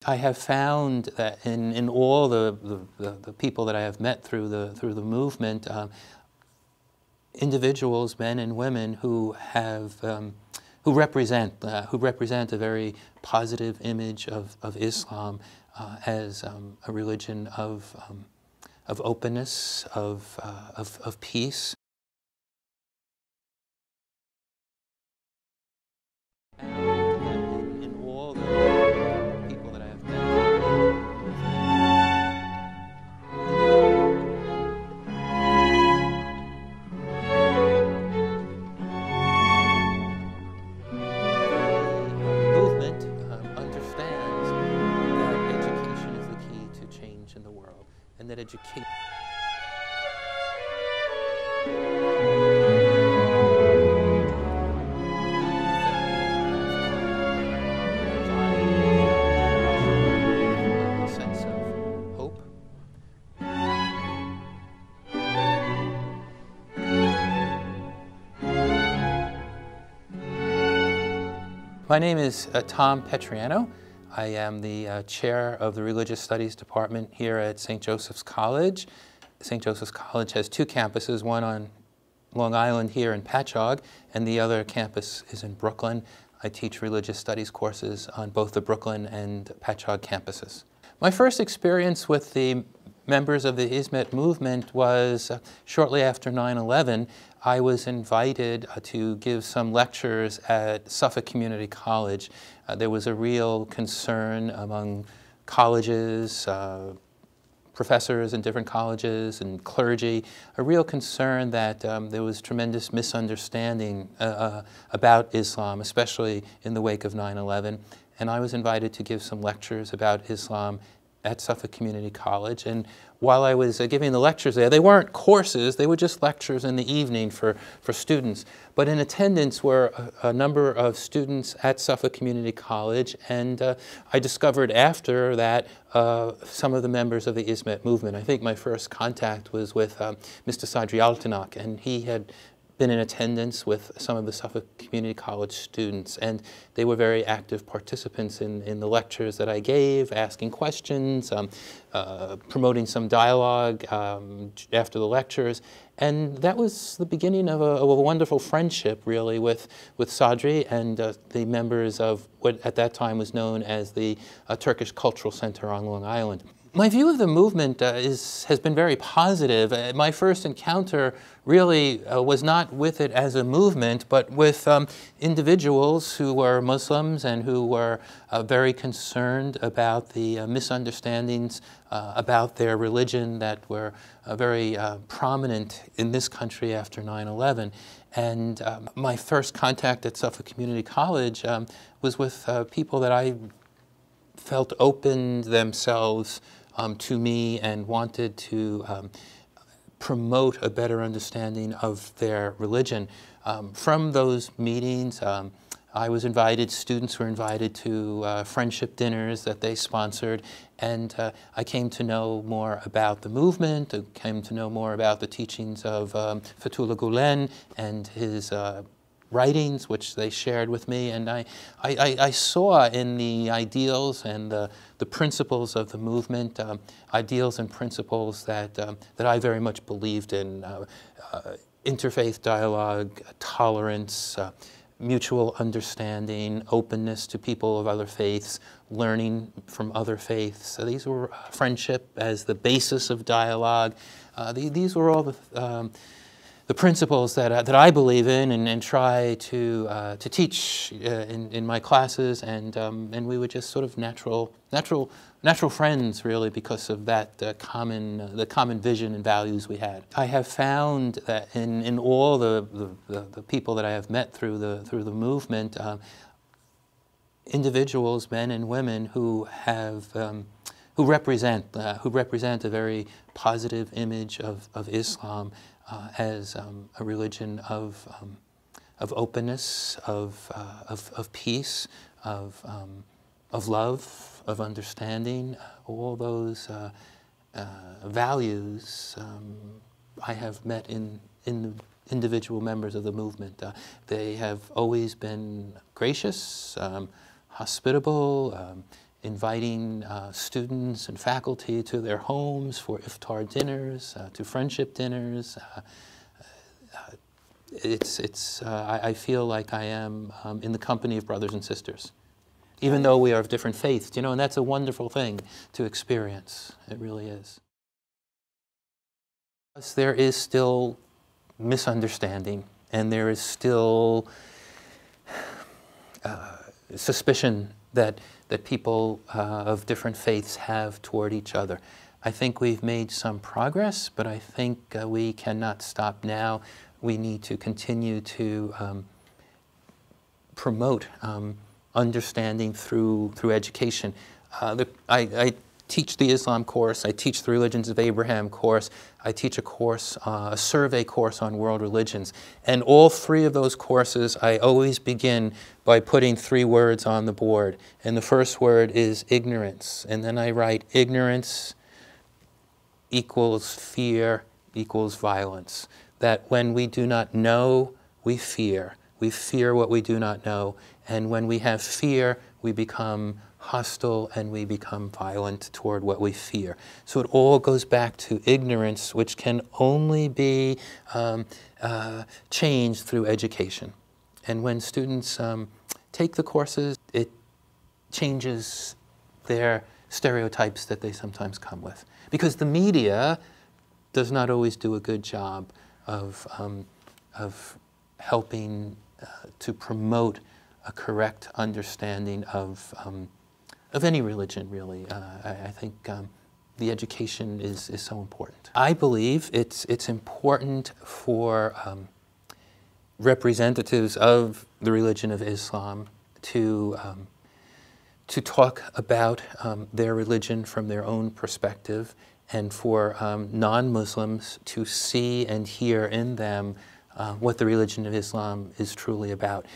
I have found that in all the people that I have met through the movement, individuals, men and women, who have who represent a very positive image of Islam as a religion of openness, of peace. In all the people that I have met, the movement understands that education is the key to change in the world, and that education sense of hope. My name is Tom Petriano. I am the chair of the Religious Studies Department here at St. Joseph's College. St. Joseph's College has two campuses, one on Long Island here in Patchogue, and the other campus is in Brooklyn. I teach religious studies courses on both the Brooklyn and Patchogue campuses. My first experience with the members of the Hizmet Movement was shortly after 9/11. I was invited to give some lectures at Suffolk Community College. There was a real concern among colleges, professors in different colleges and clergy, a real concern that there was tremendous misunderstanding about Islam, especially in the wake of 9/11. And I was invited to give some lectures about Islam at Suffolk Community College. And while I was giving the lectures there, they weren't courses, they were just lectures in the evening for students. But in attendance were a number of students at Suffolk Community College, and I discovered after that some of the members of the Hizmet Movement. I think my first contact was with Mr. Sadri Altanak, and he had been in attendance with some of the Suffolk Community College students, and they were very active participants in the lectures that I gave, asking questions, promoting some dialogue after the lectures. And that was the beginning of a wonderful friendship, really, with Sadri and the members of what at that time was known as the Turkish Cultural Center on Long Island. My view of the movement has been very positive. My first encounter really was not with it as a movement, but with individuals who were Muslims and who were very concerned about the misunderstandings about their religion that were very prominent in this country after 9/11. And my first contact at Suffolk Community College was with people that I felt opened themselves to me and wanted to promote a better understanding of their religion. From those meetings, I was invited, students were invited to friendship dinners that they sponsored, and I came to know more about the movement, I came to know more about the teachings of Fethullah Gulen and his writings, which they shared with me, and I saw in the ideals and the principles of the movement, ideals and principles that I very much believed in: interfaith dialogue, tolerance, mutual understanding, openness to people of other faiths, learning from other faiths. So these were friendship as the basis of dialogue. These were all the principles that I believe in and try to teach in my classes, and we were just sort of natural friends, really, because of that the common vision and values we had. I have found that in all the people that I have met through the movement, individuals, men and women, who represent a very positive image of Islam as a religion of openness, of peace, of love, of understanding. All those values I have met in the individual members of the movement. They have always been gracious, hospitable, inviting students and faculty to their homes for iftar dinners, to friendship dinners. I feel like I am in the company of brothers and sisters, even though we are of different faiths, you know, and that's a wonderful thing to experience. It really is. There is still misunderstanding, and there is still suspicion that people of different faiths have toward each other. I think we've made some progress, but I think we cannot stop now. We need to continue to promote understanding through education. I teach the Islam course, I teach the Religions of Abraham course, I teach a course, a survey course on world religions. And all three of those courses, I always begin by putting three words on the board. And the first word is ignorance. And then I write ignorance equals fear equals violence. That when we do not know, we fear. We fear what we do not know. And when we have fear, we become hostile and we become violent toward what we fear. So it all goes back to ignorance, which can only be changed through education. And when students take the courses, it changes their stereotypes that they sometimes come with. Because the media does not always do a good job of helping to promote a correct understanding of any religion, really. I think the education is so important. I believe it's important for representatives of the religion of Islam to talk about their religion from their own perspective, and for non-Muslims to see and hear in them what the religion of Islam is truly about.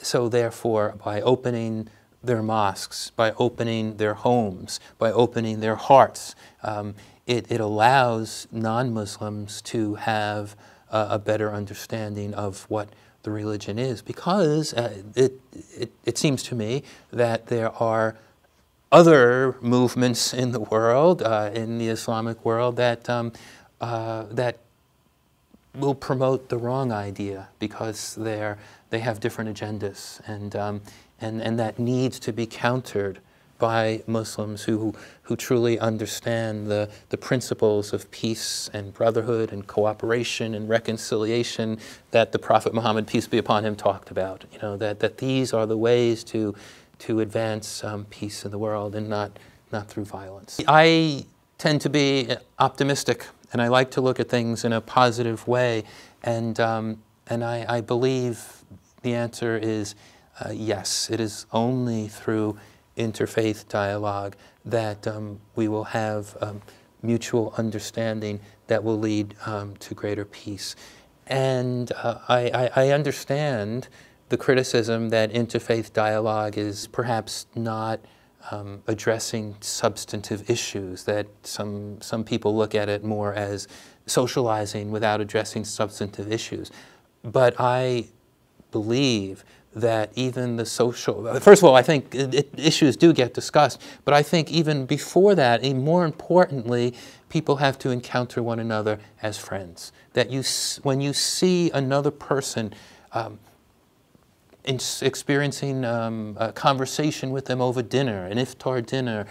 So therefore, by opening their mosques, by opening their homes, by opening their hearts, it allows non-Muslims to have a better understanding of what the religion is, because it seems to me that there are other movements in the world, in the Islamic world, that that will promote the wrong idea because they have different agendas, and that needs to be countered by Muslims who truly understand the principles of peace and brotherhood and cooperation and reconciliation that the Prophet Muhammad, peace be upon him, talked about. You know, that these are the ways to advance peace in the world, and not through violence. I tend to be optimistic, and I like to look at things in a positive way, and I believe the answer is yes. It is only through interfaith dialogue that we will have mutual understanding that will lead to greater peace. And I understand the criticism that interfaith dialogue is perhaps not addressing substantive issues, that some people look at it more as socializing without addressing substantive issues. But I believe that even the social, first of all, I think issues do get discussed, but I think even before that, and more importantly, people have to encounter one another as friends. That when you see another person experiencing a conversation with them over dinner, an iftar dinner,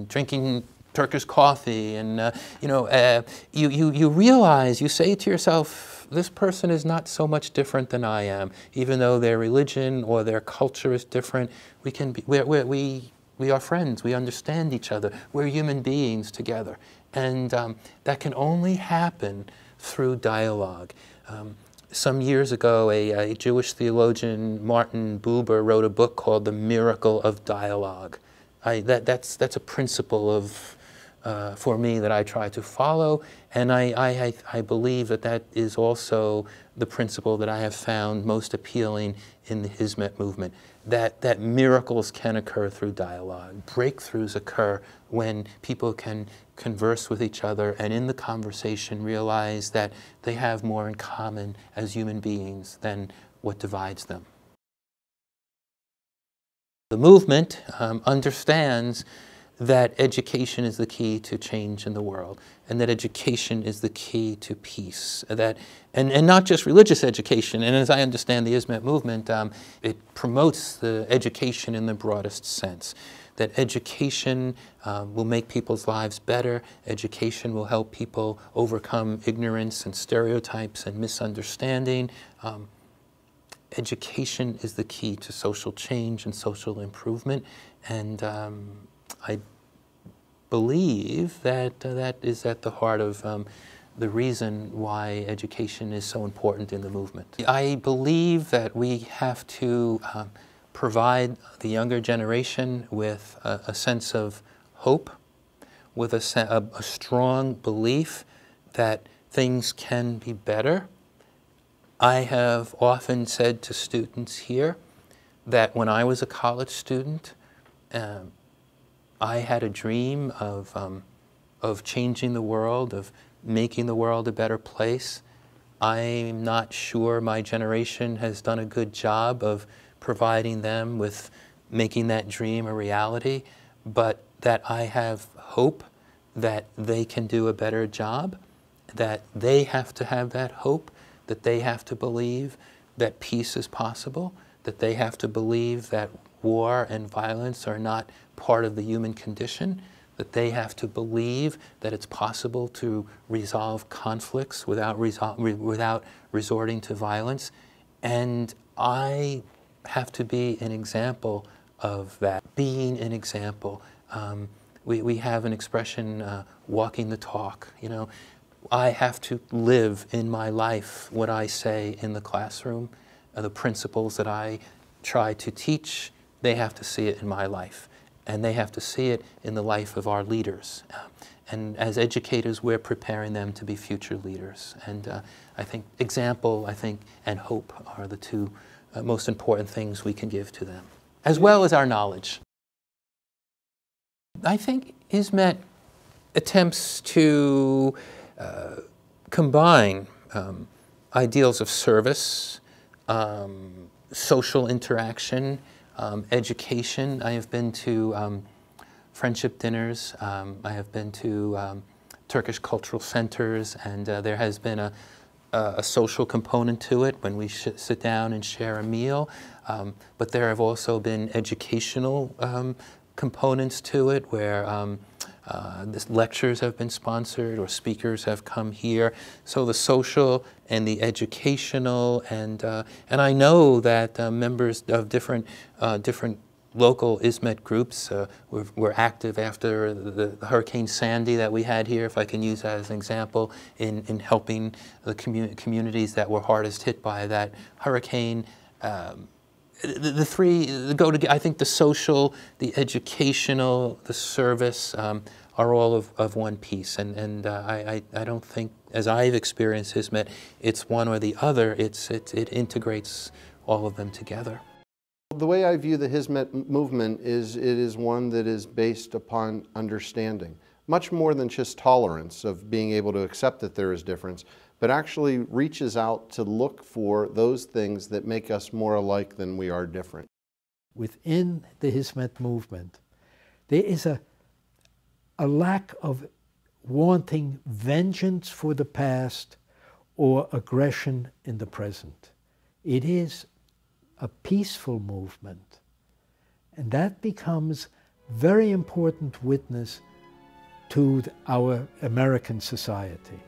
drinking Turkish coffee, and you realize, you say to yourself, this person is not so much different than I am, even though their religion or their culture is different. We are friends. We understand each other. We're human beings together, and that can only happen through dialogue. Some years ago, a Jewish theologian, Martin Buber, wrote a book called The Miracle of Dialogue. That's a principle of for me that I try to follow, and I believe that is also the principle that I have found most appealing in the Hizmet movement, that miracles can occur through dialogue. Breakthroughs occur when people can converse with each other, and in the conversation realize that they have more in common as human beings than what divides them. The movement understands that education is the key to change in the world, and that education is the key to peace. And not just religious education, and as I understand the Hizmet movement, it promotes the education in the broadest sense. That education will make people's lives better, education will help people overcome ignorance and stereotypes and misunderstanding. Education is the key to social change and social improvement, and I believe that that is at the heart of the reason why education is so important in the movement. I believe that we have to provide the younger generation with a sense of hope, with a strong belief that things can be better. I have often said to students here that when I was a college student, I had a dream of changing the world, of making the world a better place. I'm not sure my generation has done a good job of providing them with making that dream a reality, but that I have hope that they can do a better job, that they have to have that hope, that they have to believe that peace is possible, that they have to believe that war and violence are not part of the human condition, that they have to believe that it's possible to resolve conflicts without resorting to violence. And I have to be an example of that, being an example. We have an expression, walking the talk. You know, I have to live in my life what I say in the classroom. The principles that I try to teach, they have to see it in my life. And they have to see it in the life of our leaders. And as educators, we're preparing them to be future leaders. And I think example, and hope are the two most important things we can give to them, as well as our knowledge. I think Hizmet attempts to combine ideals of service, social interaction, education. I have been to friendship dinners. I have been to Turkish cultural centers, and there has been a social component to it when we sit down and share a meal. But there have also been educational components to it where lectures have been sponsored or speakers have come here. So the social and the educational, and I know that members of different local Hizmet groups were active after the Hurricane Sandy that we had here, if I can use that as an example, in helping the communities that were hardest hit by that hurricane. The three go together. I think the social, the educational, the service are all of one piece. And I don't think, as I've experienced Hizmet, it's one or the other. It integrates all of them together. The way I view the Hizmet movement is it is one that is based upon understanding, much more than just tolerance of being able to accept that there is difference, but actually reaches out to look for those things that make us more alike than we are different. Within the Hizmet movement, there is a lack of wanting vengeance for the past or aggression in the present. It is a peaceful movement, and that becomes very important witness to our American society.